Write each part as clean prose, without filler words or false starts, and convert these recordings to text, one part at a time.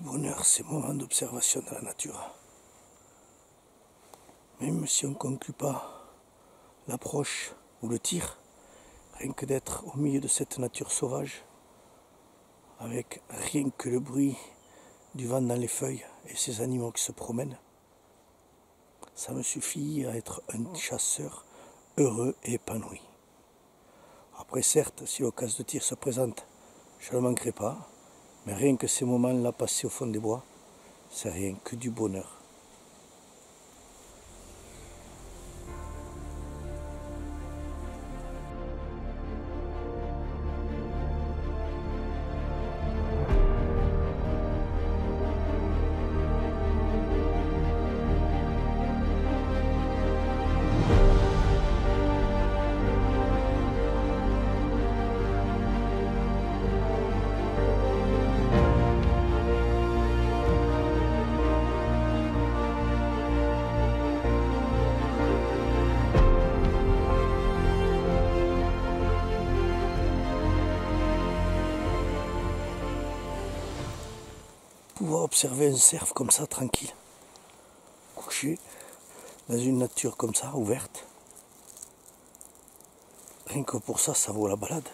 bonheur, ces moments d'observation de la nature. Même si on ne conclut pas l'approche ou le tir, rien que d'être au milieu de cette nature sauvage, avec rien que le bruit du vent dans les feuilles et ces animaux qui se promènent, ça me suffit à être un chasseur heureux et épanoui. Après certes, si l'occasion de tir se présente, je ne le manquerai pas, mais rien que ces moments-là passés au fond des bois, c'est rien que du bonheur. Pouvoir observer un cerf comme ça, tranquille, couché dans une nature comme ça, ouverte, rien que pour ça, ça vaut la balade.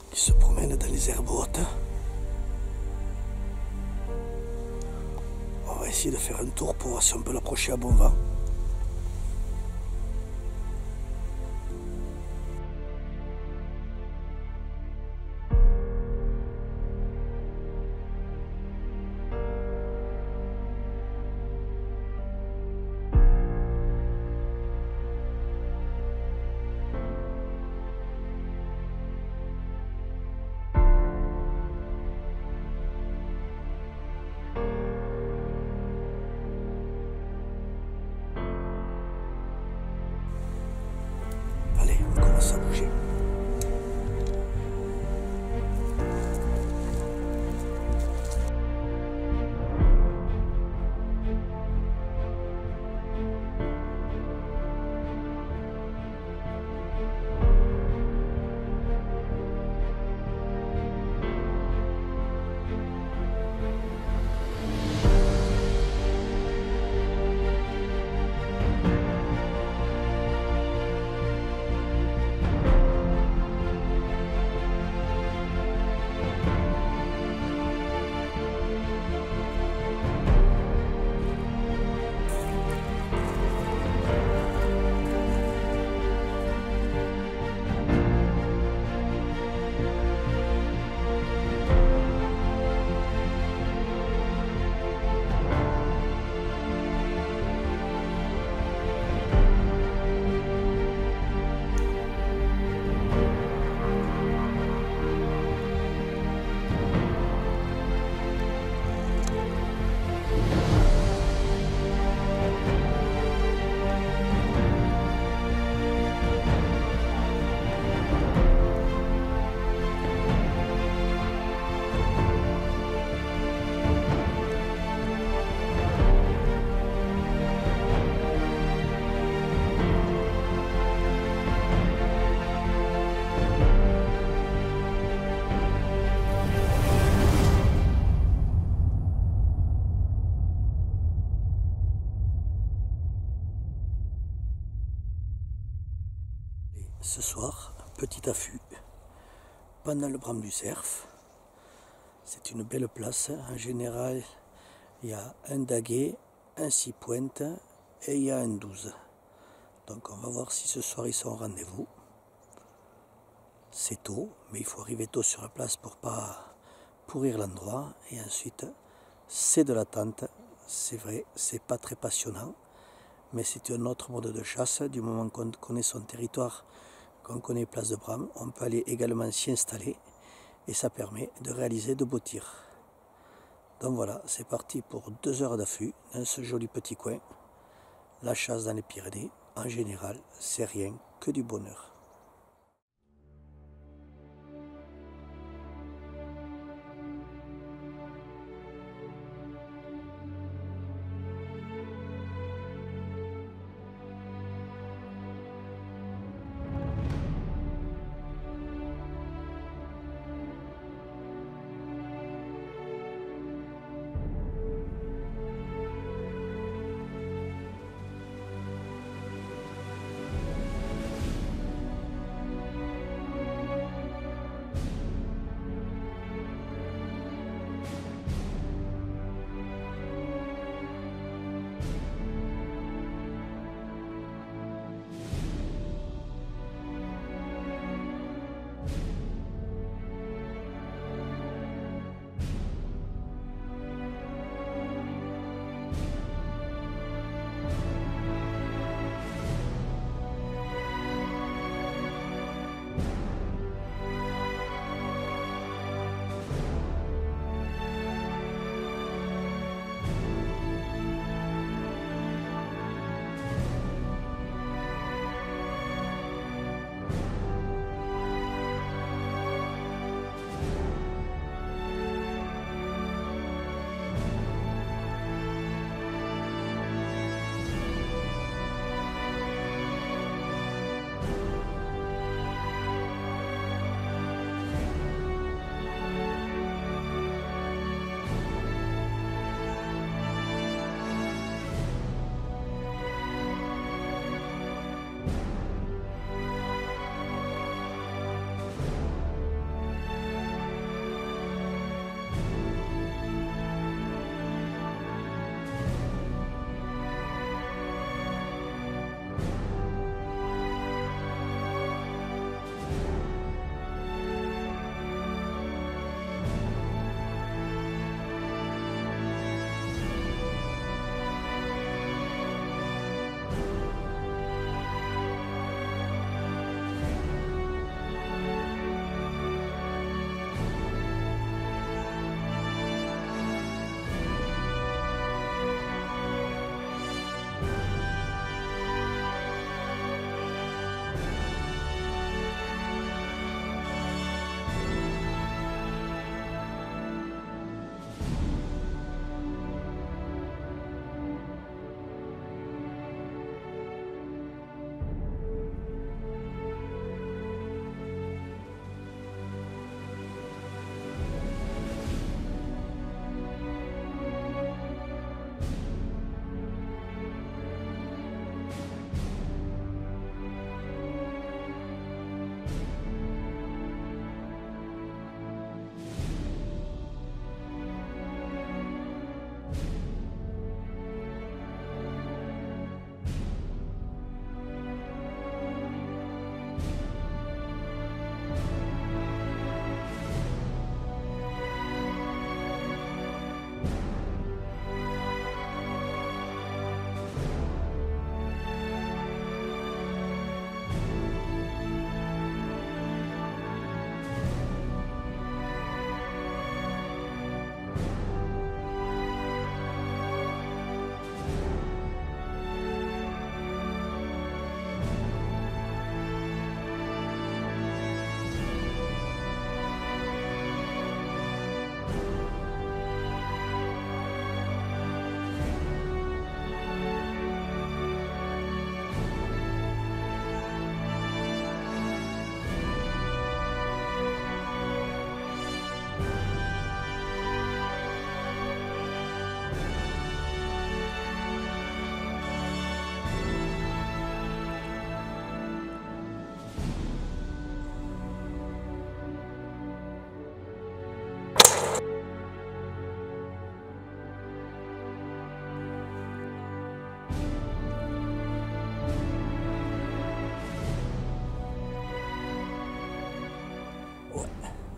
Qui se promène dans les herbes hautes. On va essayer de faire un tour pour voir si on peut l'approcher à bon vent. Allez, on commence à bouger. ce soir, petit affût pendant le Bram du Cerf. C'est une belle place. En général, il y a un daguet, un 6 pointes et il y a un 12. Donc on va voir si ce soir ils sont au rendez-vous. C'est tôt, mais il faut arriver tôt sur la place pour pas pourrir l'endroit. Et ensuite, c'est de l'attente. C'est vrai, c'est pas très passionnant, mais c'est un autre mode de chasse. Du moment qu'on connaît son territoire, qu'on connaît Place de Bram, on peut aller également s'y installer et ça permet de réaliser de beaux tirs. Donc voilà, c'est parti pour 2 heures d'affût dans ce joli petit coin. La chasse dans les Pyrénées, en général, c'est rien que du bonheur.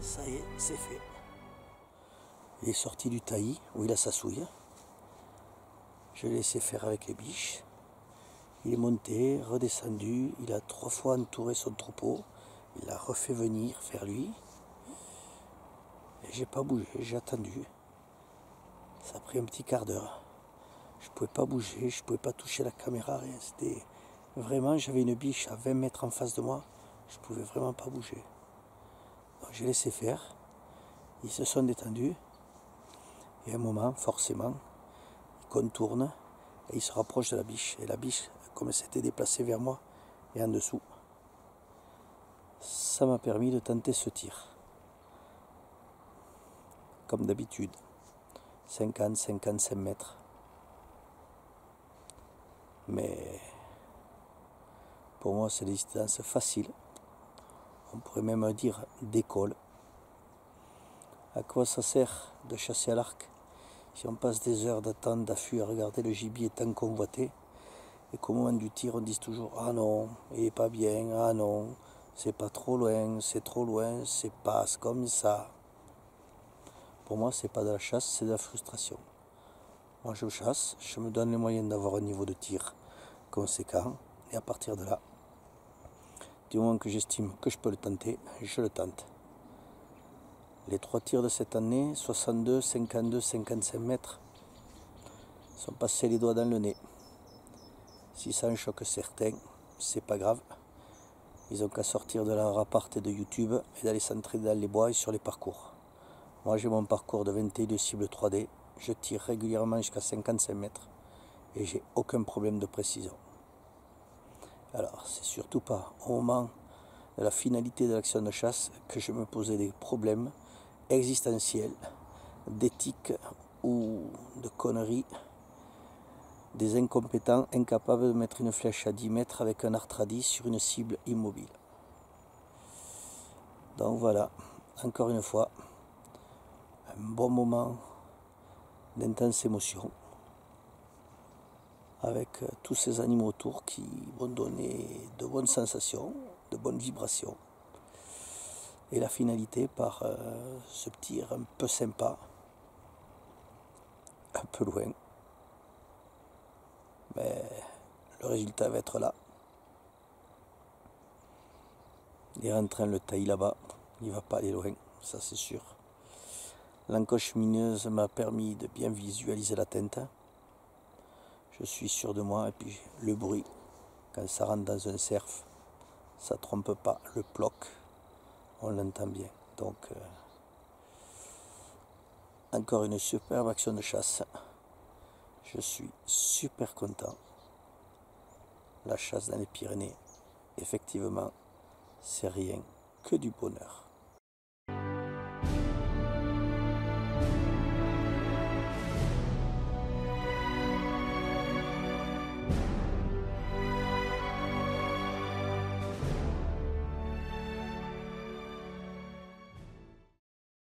Ça y est, c'est fait. Il est sorti du taillis où il a sa souille. Je l'ai laissé faire avec les biches. Il est monté, redescendu, il a 3 fois entouré son troupeau, il l'a refait venir vers lui. Et j'ai pas bougé, j'ai attendu. Ça a pris un petit quart d'heure. Je pouvais pas bouger, je pouvais pas toucher la caméra, rien. C'était vraiment, j'avais une biche à 20 mètres en face de moi, je pouvais vraiment pas bouger. Donc j'ai laissé faire, ils se sont détendus, et à un moment, forcément, ils contournent et ils se rapprochent de la biche. Et la biche, comme elle s'était déplacée vers moi et en dessous, ça m'a permis de tenter ce tir. Comme d'habitude, 50-55 mètres. Mais pour moi, c'est des distances faciles. On pourrait même dire d'école. À quoi ça sert de chasser à l'arc si on passe des heures d'attente, d'affût à regarder le gibier tant convoité et qu'au moment du tir on dise toujours ah non, il est pas bien, ah non, c'est pas trop loin, c'est trop loin, c'est pas comme ça. Pour moi, c'est pas de la chasse, c'est de la frustration. Moi, je chasse, je me donne les moyens d'avoir un niveau de tir conséquent et à partir de là, du moment que j'estime que je peux le tenter, je le tente. Les 3 tirs de cette année, 62, 52, 55 mètres, sont passés les doigts dans le nez. Si ça en choque certains, c'est pas grave. Ils ont qu'à sortir de leur appart et de YouTube et d'aller s'entraîner dans les bois et sur les parcours. Moi, j'ai mon parcours de 21 cibles 3D. Je tire régulièrement jusqu'à 55 mètres et j'ai aucun problème de précision. Alors, c'est surtout pas au moment de la finalité de l'action de chasse que je me posais des problèmes existentiels, d'éthique ou de conneries, des incompétents incapables de mettre une flèche à 10 mètres avec un arc tradi sur une cible immobile. Donc voilà, encore une fois, un bon moment d'intense émotion avec tous ces animaux autour qui vont donner de bonnes sensations, de bonnes vibrations. Et la finalité par ce tir un peu sympa, un peu loin. Mais le résultat va être là. Il est en train de le tailler là-bas. Il ne va pas aller loin, ça c'est sûr. L'encoche lumineuse m'a permis de bien visualiser la teinte. Je suis sûr de moi. Et puis le bruit, quand ça rentre dans un cerf, ça ne trompe pas. Le ploc, on l'entend bien. Donc, encore une superbe action de chasse. Je suis super content. La chasse dans les Pyrénées, effectivement, c'est rien que du bonheur.